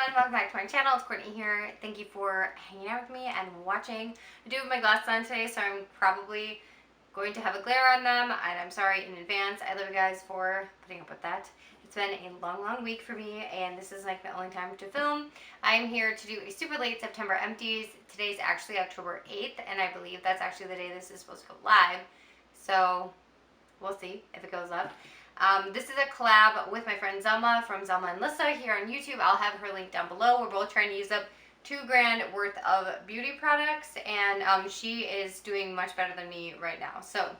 everyone, welcome back to my channel. It's Courtney here. Thank you for hanging out with me and watching. I do have my glasses on today, so I'm probably going to have a glare on them, and I'm sorry in advance. I love you guys for putting up with that. It's been a long week for me, and this is like the only time to film. I'm here to do a super late September empties. Today's actually October 8th, and I believe that's actually the day this is supposed to go live. So we'll see if it goes up. This is a collab with my friend Zelma from Zelma and Lissa here on YouTube. I'll have her link down below. We're both trying to use up $2,000 worth of beauty products, and she is doing much better than me right now. So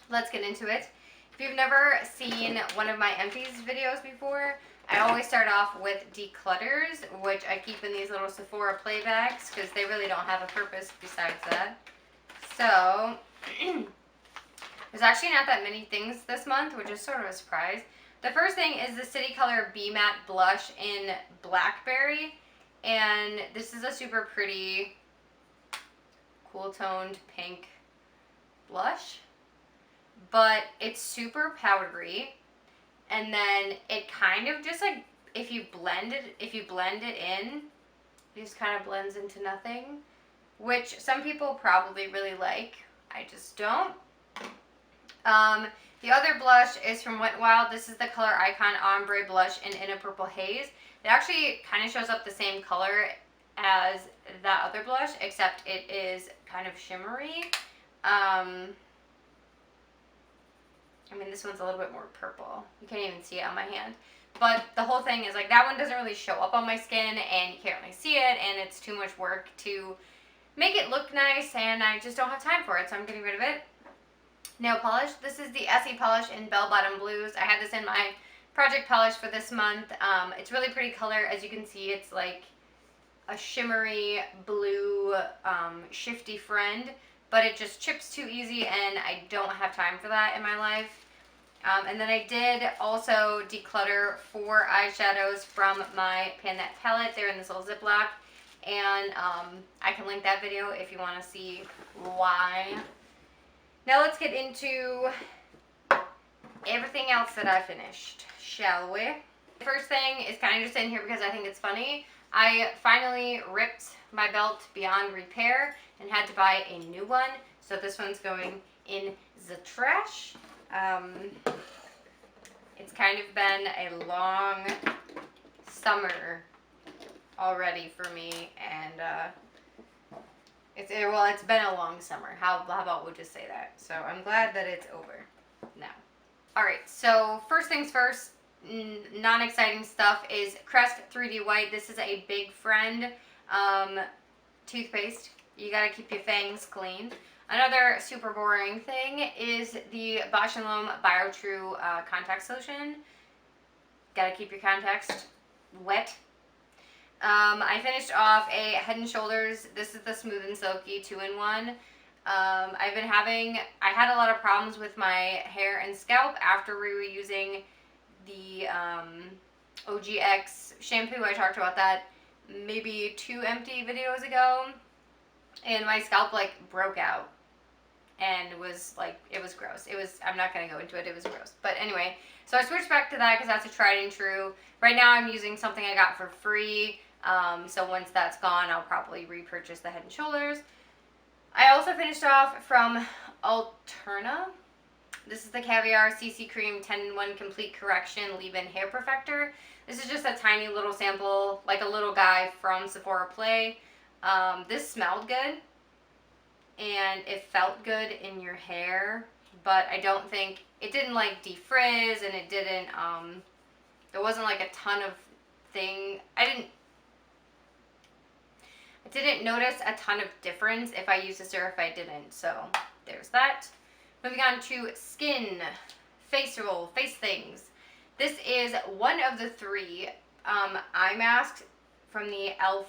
let's get into it. If you've never seen one of my empties videos before, I always start off with declutters, which I keep in these little Sephora play bags because they really don't have a purpose besides that. So there's actually not that many things this month, which is sort of a surprise. The first thing is the City Color Be Matte Blush in Blackberry. And this is a super pretty, cool toned pink blush. But it's super powdery. And then it kind of just like, if you blend it in, it just kind of blends into nothing. Which some people probably really like. I just don't. The other blush is from Wet n Wild. This is the Color Icon Ombre Blush in a Purple Haze. It actually kind of shows up the same color as that other blush, except it is kind of shimmery. I mean, this one's a little bit more purple. You can't even see it on my hand. But the whole thing is like, that one doesn't really show up on my skin, and you can't really see it, and it's too much work to make it look nice, and I just don't have time for it, so I'm getting rid of it. Nail polish. This is the Essie polish in Bell Bottom Blues. I had this in my project polish for this month. It's really pretty color. As you can see, it's like a shimmery blue shifty friend, but it just chips too easy, and I don't have time for that in my life. And then I did also declutter 4 eyeshadows from my Panette palette. They're in this little Ziploc, and I can link that video if you want to see why. Now let's get into everything else that I finished, shall we? The first thing is kind of just in here because I think it's funny. I finally ripped my belt beyond repair and had to buy a new one. So this one's going in the trash. It's kind of been a long summer already for me, and it's been a long summer. How about we'll just say that. So I'm glad that it's over now. Alright, so first things first, non-exciting stuff is Crest 3D White. This is a big friend toothpaste. You gotta keep your fangs clean. Another super boring thing is the Bausch & Lomb BioTrue contact solution. Gotta keep your contacts wet. I finished off a Head & Shoulders. This is the Smooth and Silky 2-in-1. I had a lot of problems with my hair and scalp after we were using the OGX shampoo. I talked about that maybe 2 empty videos ago. And my scalp like broke out. And it was gross. I'm not going to go into it. It was gross. But anyway, so I switched back to that because that's a tried and true. Right now I'm using something I got for free. So once that's gone, I'll probably repurchase the Head & Shoulders. I also finished off from Alterna. This is the Caviar CC Cream 10-in-1 Complete Correction Leave-In Hair Perfector. This is just a tiny little sample, like a little guy from Sephora Play. This smelled good, and it felt good in your hair, but I don't think, it didn't like defrizz, and it didn't, there wasn't like a ton of I didn't notice a ton of difference if I used this or if I didn't, so there's that. Moving on to skin, face things. This is one of the 3 eye masks from the e.l.f.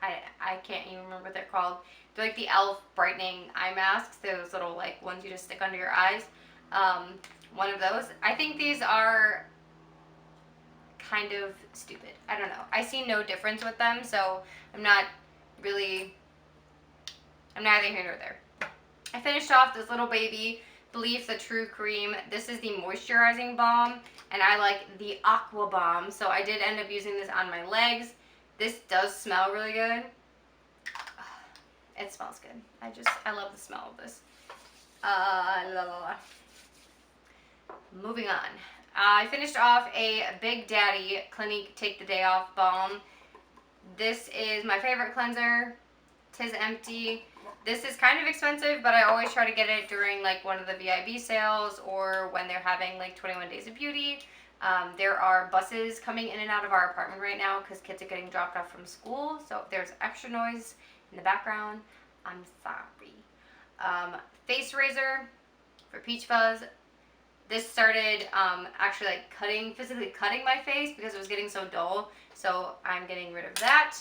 I can't even remember what they're called. They're like the e.l.f. brightening eye masks, those little like ones you just stick under your eyes. One of those. I think these are kind of stupid. I don't know. I see no difference with them, so I'm neither here nor there. I finished off this little baby Belief, the True Cream. This is the moisturizing balm, and I like the Aqua Balm. So I did end up using this on my legs. This does smell really good. It smells good. I love the smell of this. Moving on. I finished off a Big Daddy Clinique Take the Day Off Balm. This is my favorite cleanser. Tis Empty. This is kind of expensive, but I always try to get it during like one of the VIB sales or when they're having like 21 Days of Beauty. There are buses coming in and out of our apartment right now because kids are getting dropped off from school. So if there's extra noise in the background, I'm sorry. Face razor for Peach Fuzz. This started actually like physically cutting my face because it was getting so dull. So I'm getting rid of that.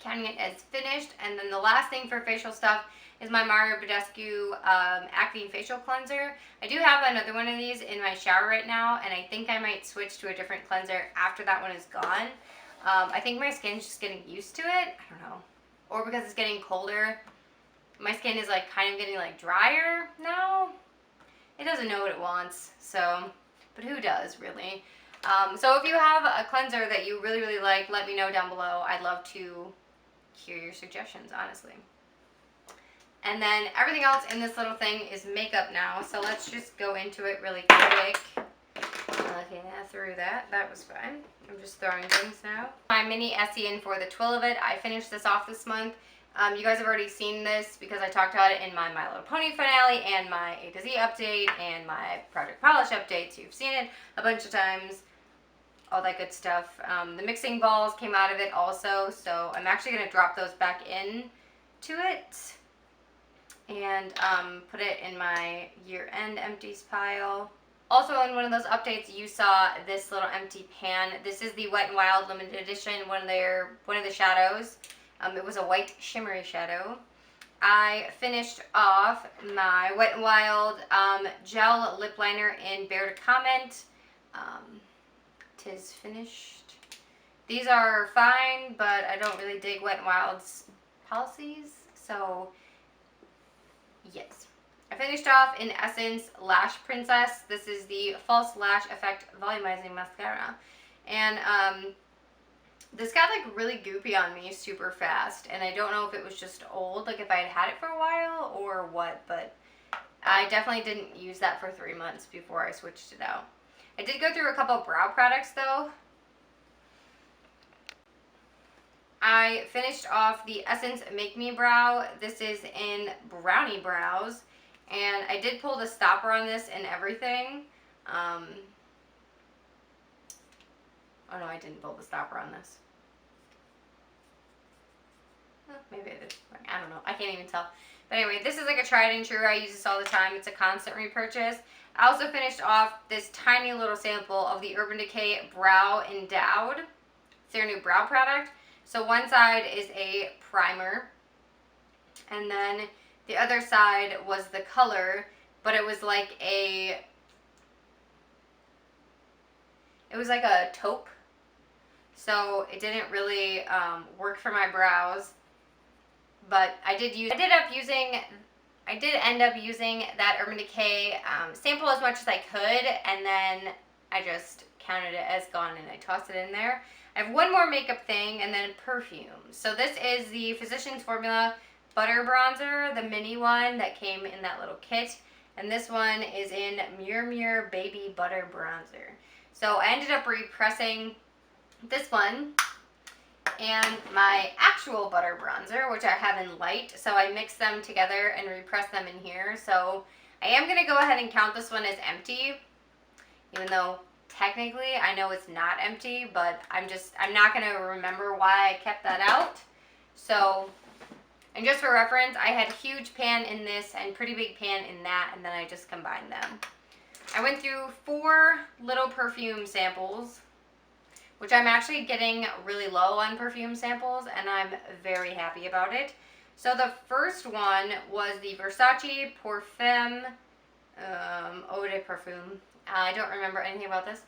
Counting it as finished. And then the last thing for facial stuff is my Mario Badescu Acne Facial Cleanser. I do have another one of these in my shower right now, and I think I might switch to a different cleanser after that one is gone. I think my skin's just getting used to it. I don't know. Or because it's getting colder. My skin is like kind of getting like drier now. It doesn't know what it wants, so, but who does really? So if you have a cleanser that you really, really like, let me know down below. I'd love to hear your suggestions, honestly. And then everything else in this little thing is makeup now, so let's just go into it really quick. Okay, I threw that. That was fun. I'm just throwing things now. My mini Essie in for the twill of it. I finished this off this month. You guys have already seen this because I talked about it in my My Little Pony finale and my A to Z update and my Project Polish updates. You've seen it a bunch of times. All that good stuff. The mixing balls came out of it also, so I'm actually going to drop those back in to it and put it in my year-end empties pile. Also in one of those updates you saw this little empty pan. This is the Wet n Wild limited edition, one of the shadows. It was a white shimmery shadow. I finished off my Wet n Wild gel lip liner in Bear to Comment. Tis finished. These are fine, but I don't really dig Wet n Wild's policies, so yes. I finished off in Essence Lash Princess. This is the False Lash Effect Volumizing Mascara. And this got like really goopy on me super fast, and I don't know if it was just old, like if I had had it for a while or what, but I definitely didn't use that for 3 months before I switched it out. I did go through a couple brow products though. I finished off the Essence Make Me Brow. This is in Brownie Brows, and I did pull the stopper on this and everything. Oh no, I didn't pull the stopper on this. Maybe I did. I don't know. I can't even tell. But anyway, this is like a tried and true. I use this all the time. It's a constant repurchase. I also finished off this tiny little sample of the Urban Decay Brow Endowed. It's their new brow product. So one side is a primer, and then the other side was the color, but it was like a taupe. So it didn't really work for my brows. But I did end up using that Urban Decay sample as much as I could, and then I just counted it as gone and I tossed it in there. I have one more makeup thing and then perfume. So this is the Physicians Formula Butter Bronzer, the mini one that came in that little kit. And this one is in Muir Baby Butter Bronzer. So I ended up repressing this one and my actual butter bronzer, which I have in light. So I mixed them together and repressed them in here. So I am going to go ahead and count this one as empty, even though technically I know it's not empty, but I'm not going to remember why I kept that out. So, and just for reference, I had a huge pan in this and pretty big pan in that, and then I just combined them. I went through 4 little perfume samples, which I'm actually getting really low on perfume samples, and I'm very happy about it. So the first one was the Versace Parfum Eau de Parfum. I don't remember anything about this.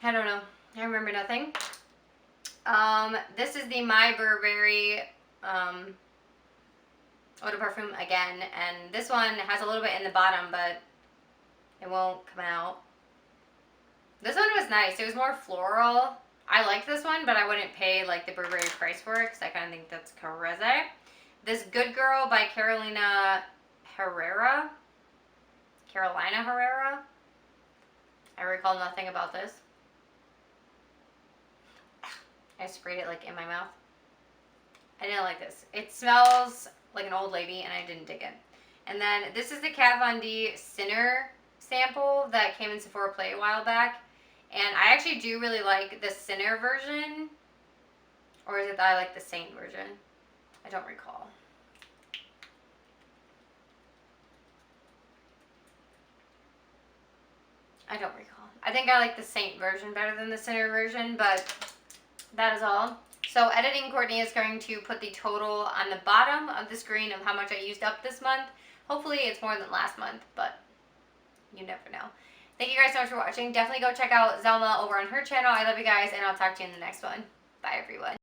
I don't know. I remember nothing. This is the My Burberry eau de parfum again, and this one has a little bit in the bottom, but it won't come out. This one was nice. It was more floral. I like this one, but I wouldn't pay like the Burberry price for it because I kind of think that's crazy. This Good Girl by Carolina Herrera. I recall nothing about this. I sprayed it like in my mouth. I didn't like this. It smells like an old lady and I didn't dig it. And then this is the Kat Von D Sinner sample that came in Sephora Play a while back. And I actually do really like the Sinner version. Or is it that I like the Saint version? I don't recall. I don't recall. I think I like the Saint version better than the Sinner version, but that is all. So editing Courtney is going to put the total on the bottom of the screen of how much I used up this month. Hopefully it's more than last month, but you never know. Thank you guys so much for watching. Definitely go check out Zelma over on her channel. I love you guys, and I'll talk to you in the next one. Bye, everyone.